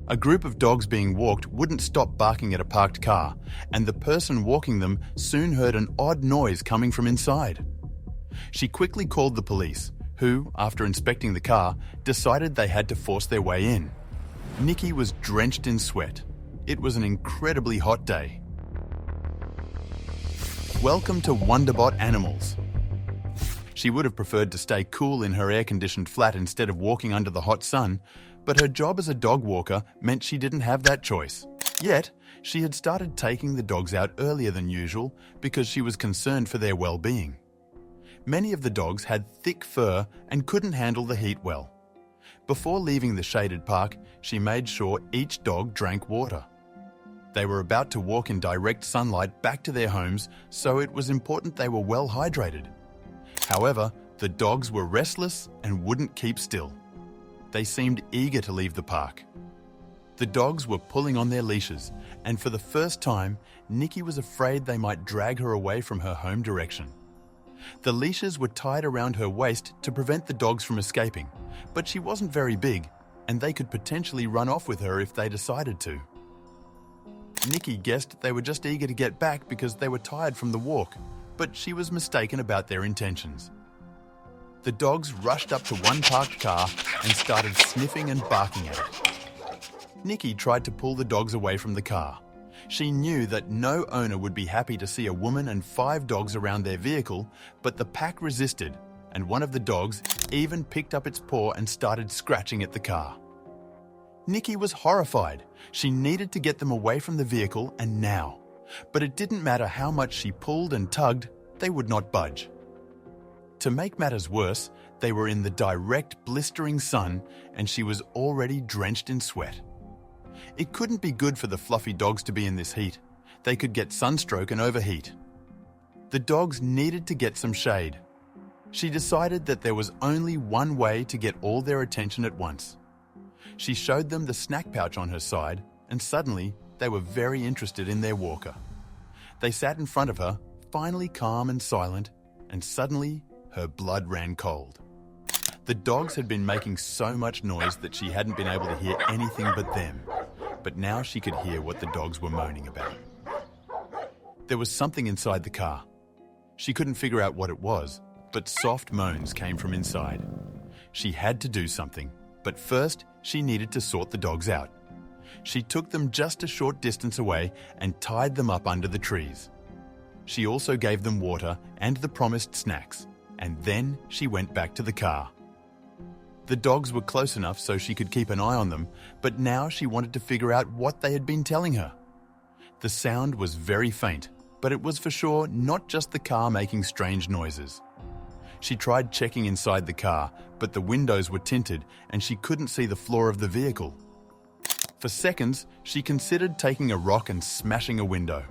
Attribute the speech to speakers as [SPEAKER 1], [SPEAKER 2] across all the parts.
[SPEAKER 1] A group of dogs being walked wouldn't stop barking at a parked car, and the person walking them soon heard an odd noise coming from inside. She quickly called the police, who, after inspecting the car, decided they had to force their way in. Nikki was drenched in sweat. It was an incredibly hot day. Welcome to Wonderbot Animals. She would have preferred to stay cool in her air-conditioned flat instead of walking under the hot sun, but her job as a dog walker meant she didn't have that choice. Yet, she had started taking the dogs out earlier than usual because she was concerned for their well-being. Many of the dogs had thick fur and couldn't handle the heat well. Before leaving the shaded park, she made sure each dog drank water. They were about to walk in direct sunlight back to their homes, so it was important they were well hydrated. However, the dogs were restless and wouldn't keep still. They seemed eager to leave the park. The dogs were pulling on their leashes, and for the first time, Nikki was afraid they might drag her away from her home direction. The leashes were tied around her waist to prevent the dogs from escaping, but she wasn't very big, and they could potentially run off with her if they decided to. Nikki guessed they were just eager to get back because they were tired from the walk, but she was mistaken about their intentions. The dogs rushed up to one parked car and started sniffing and barking at it. Nikki tried to pull the dogs away from the car. She knew that no owner would be happy to see a woman and 5 dogs around their vehicle, but the pack resisted, and one of the dogs even picked up its paw and started scratching at the car. Nikki was horrified. She needed to get them away from the vehicle and now. But it didn't matter how much she pulled and tugged, they would not budge. To make matters worse, they were in the direct blistering sun and she was already drenched in sweat. It couldn't be good for the fluffy dogs to be in this heat. They could get sunstroke and overheat. The dogs needed to get some shade. She decided that there was only one way to get all their attention at once. She showed them the snack pouch on her side, and suddenly they were very interested in their walker. They sat in front of her, finally calm and silent, and suddenly her blood ran cold. The dogs had been making so much noise that she hadn't been able to hear anything but them, but now she could hear what the dogs were moaning about. There was something inside the car. She couldn't figure out what it was, but soft moans came from inside. She had to do something, but first she needed to sort the dogs out. She took them just a short distance away and tied them up under the trees. She also gave them water and the promised snacks, and then she went back to the car. The dogs were close enough so she could keep an eye on them, but now she wanted to figure out what they had been telling her. The sound was very faint, but it was for sure not just the car making strange noises. She tried checking inside the car, but the windows were tinted and she couldn't see the floor of the vehicle. For seconds, she considered taking a rock and smashing a window.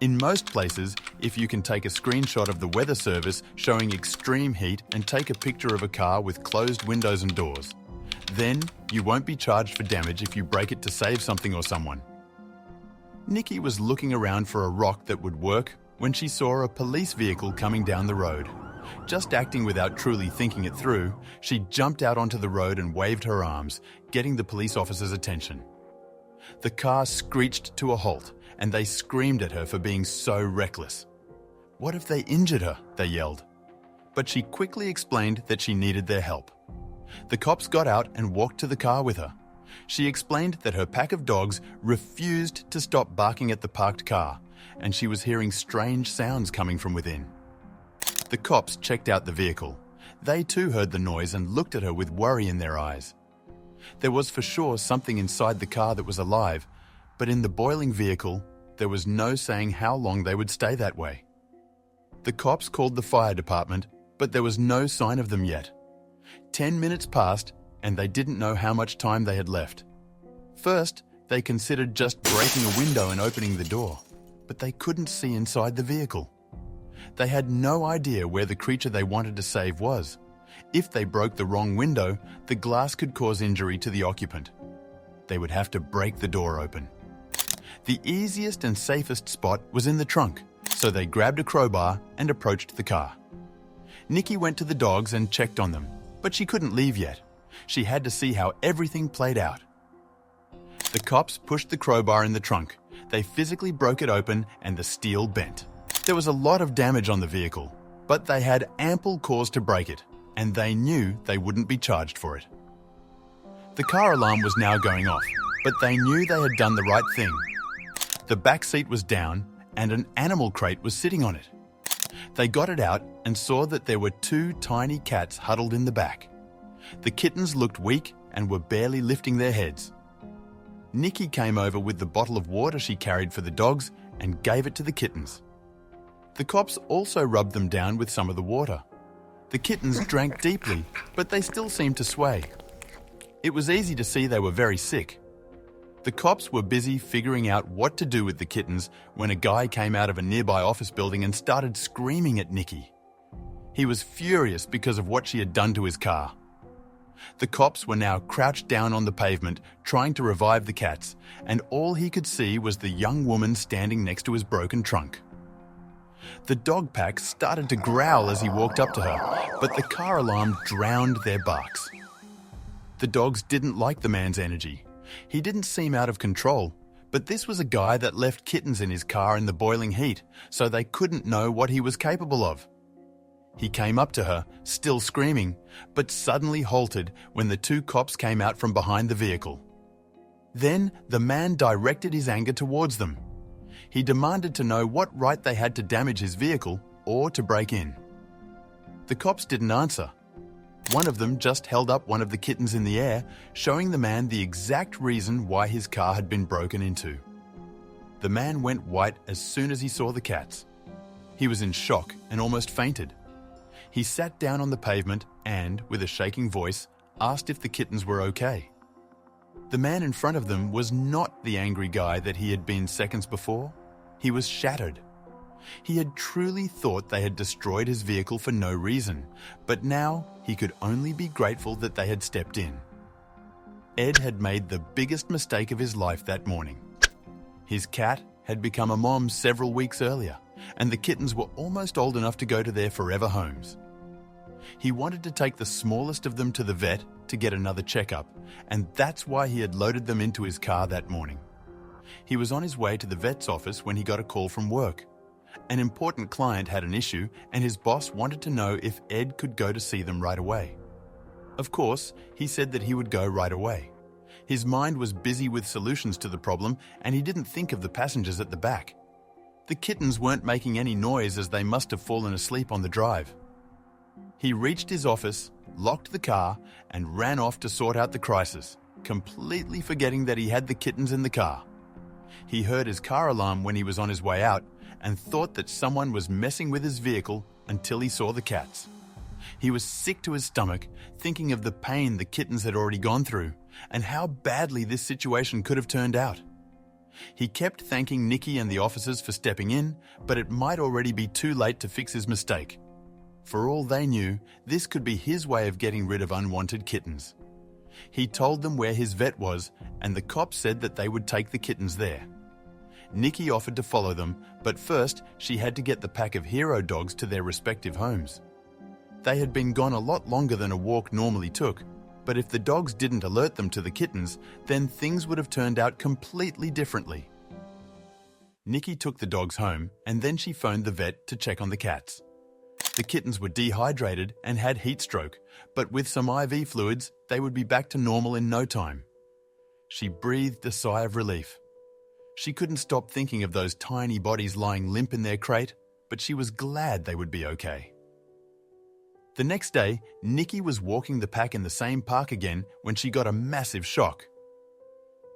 [SPEAKER 1] In most places, if you can take a screenshot of the weather service showing extreme heat and take a picture of a car with closed windows and doors, then you won't be charged for damage if you break it to save something or someone. Nikki was looking around for a rock that would work when she saw a police vehicle coming down the road. Just acting without truly thinking it through, she jumped out onto the road and waved her arms, getting the police officer's attention. The car screeched to a halt, and they screamed at her for being so reckless. What if they injured her? They yelled. But she quickly explained that she needed their help. The cops got out and walked to the car with her. She explained that her pack of dogs refused to stop barking at the parked car, and she was hearing strange sounds coming from within. The cops checked out the vehicle. They too heard the noise and looked at her with worry in their eyes. There was for sure something inside the car that was alive, but in the boiling vehicle, there was no saying how long they would stay that way. The cops called the fire department, but there was no sign of them yet. 10 minutes passed, and they didn't know how much time they had left. First, they considered just breaking a window and opening the door, but they couldn't see inside the vehicle. They had no idea where the creature they wanted to save was. If they broke the wrong window, the glass could cause injury to the occupant. They would have to break the door open. The easiest and safest spot was in the trunk, so they grabbed a crowbar and approached the car. Nikki went to the dogs and checked on them, but she couldn't leave yet. She had to see how everything played out. The cops pushed the crowbar in the trunk. They physically broke it open and the steel bent. There was a lot of damage on the vehicle, but they had ample cause to break it, and they knew they wouldn't be charged for it. The car alarm was now going off, but they knew they had done the right thing. The back seat was down and an animal crate was sitting on it. They got it out and saw that there were 2 tiny cats huddled in the back. The kittens looked weak and were barely lifting their heads. Nikki came over with the bottle of water she carried for the dogs and gave it to the kittens. The cops also rubbed them down with some of the water. The kittens drank deeply, but they still seemed to sway. It was easy to see they were very sick. The cops were busy figuring out what to do with the kittens when a guy came out of a nearby office building and started screaming at Nikki. He was furious because of what she had done to his car. The cops were now crouched down on the pavement trying to revive the cats, and all he could see was the young woman standing next to his broken trunk. The dog pack started to growl as he walked up to her, but the car alarm drowned their barks. The dogs didn't like the man's energy. He didn't seem out of control, but this was a guy that left kittens in his car in the boiling heat, so they couldn't know what he was capable of. He came up to her, still screaming, but suddenly halted when the 2 cops came out from behind the vehicle. Then the man directed his anger towards them. He demanded to know what right they had to damage his vehicle or to break in. The cops didn't answer. One of them just held up one of the kittens in the air, showing the man the exact reason why his car had been broken into. The man went white as soon as he saw the cats. He was in shock and almost fainted. He sat down on the pavement and, with a shaking voice, asked if the kittens were okay. The man in front of them was not the angry guy that he had been seconds before. He was shattered. He had truly thought they had destroyed his vehicle for no reason, but now he could only be grateful that they had stepped in. Ed had made the biggest mistake of his life that morning. His cat had become a mom several weeks earlier, and the kittens were almost old enough to go to their forever homes. He wanted to take the smallest of them to the vet to get another checkup, and that's why he had loaded them into his car that morning. He was on his way to the vet's office when he got a call from work. An important client had an issue, and his boss wanted to know if Ed could go to see them right away. Of course, he said that he would go right away. His mind was busy with solutions to the problem, and he didn't think of the passengers at the back. The kittens weren't making any noise as they must have fallen asleep on the drive. He reached his office, locked the car, and ran off to sort out the crisis, completely forgetting that he had the kittens in the car. He heard his car alarm when he was on his way out and thought that someone was messing with his vehicle until he saw the cats. He was sick to his stomach, thinking of the pain the kittens had already gone through and how badly this situation could have turned out. He kept thanking Nikki and the officers for stepping in, but it might already be too late to fix his mistake. For all they knew, this could be his way of getting rid of unwanted kittens. He told them where his vet was, and the cops said that they would take the kittens there. Nikki offered to follow them, but first she had to get the pack of hero dogs to their respective homes. They had been gone a lot longer than a walk normally took, but if the dogs didn't alert them to the kittens, then things would have turned out completely differently. Nikki took the dogs home, and then she phoned the vet to check on the cats. The kittens were dehydrated and had heat stroke, but with some IV fluids, they would be back to normal in no time. She breathed a sigh of relief. She couldn't stop thinking of those tiny bodies lying limp in their crate, but she was glad they would be okay. The next day, Nikki was walking the pack in the same park again when she got a massive shock.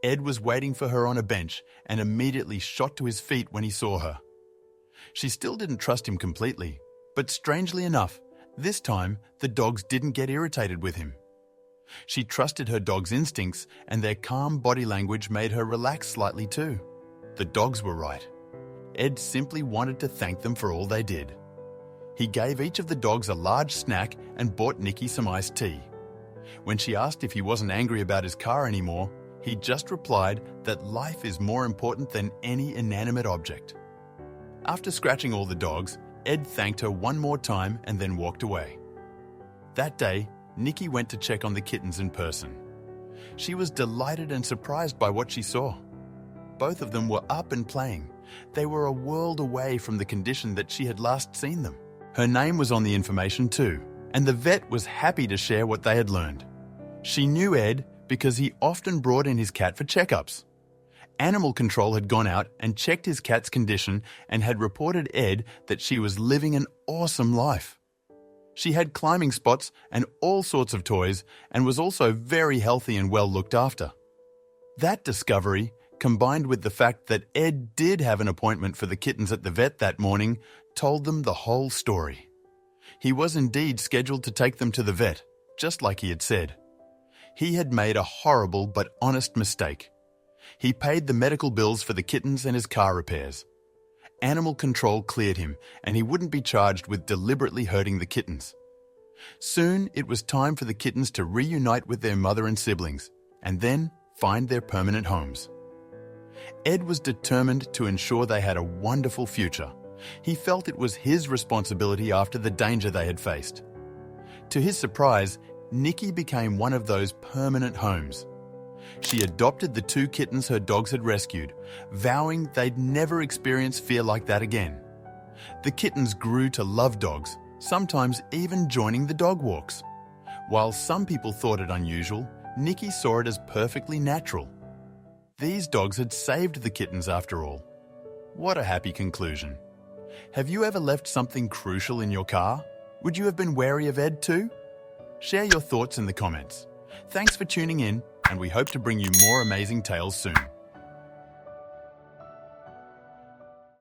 [SPEAKER 1] Ed was waiting for her on a bench and immediately shot to his feet when he saw her. She still didn't trust him completely, but strangely enough, this time the dogs didn't get irritated with him. She trusted her dog's instincts, and their calm body language made her relax slightly too. The dogs were right. Ed simply wanted to thank them for all they did. He gave each of the dogs a large snack and bought Nikki some iced tea. When she asked if he wasn't angry about his car anymore, he just replied that life is more important than any inanimate object. After scratching all the dogs, Ed thanked her one more time and then walked away. That day, Nikki went to check on the kittens in person. She was delighted and surprised by what she saw. Both of them were up and playing. They were a world away from the condition that she had last seen them. Her name was on the information too, and the vet was happy to share what they had learned. She knew Ed because he often brought in his cat for checkups. Animal control had gone out and checked his cat's condition and had reported Ed that she was living an awesome life. She had climbing spots and all sorts of toys and was also very healthy and well looked after. That discovery, combined with the fact that Ed did have an appointment for the kittens at the vet that morning, told them the whole story. He was indeed scheduled to take them to the vet, just like he had said. He had made a horrible but honest mistake. He paid the medical bills for the kittens and his car repairs. Animal control cleared him, and he wouldn't be charged with deliberately hurting the kittens. Soon, it was time for the kittens to reunite with their mother and siblings, and then find their permanent homes. Ed was determined to ensure they had a wonderful future. He felt it was his responsibility after the danger they had faced. To his surprise, Nikki became one of those permanent homes. She adopted the 2 kittens her dogs had rescued, vowing they'd never experience fear like that again. The kittens grew to love dogs, sometimes even joining the dog walks. While some people thought it unusual, Nikki saw it as perfectly natural. These dogs had saved the kittens after all. What a happy conclusion. Have you ever left something crucial in your car? Would you have been wary of Ed too? Share your thoughts in the comments. Thanks for tuning in, and we hope to bring you more amazing tales soon.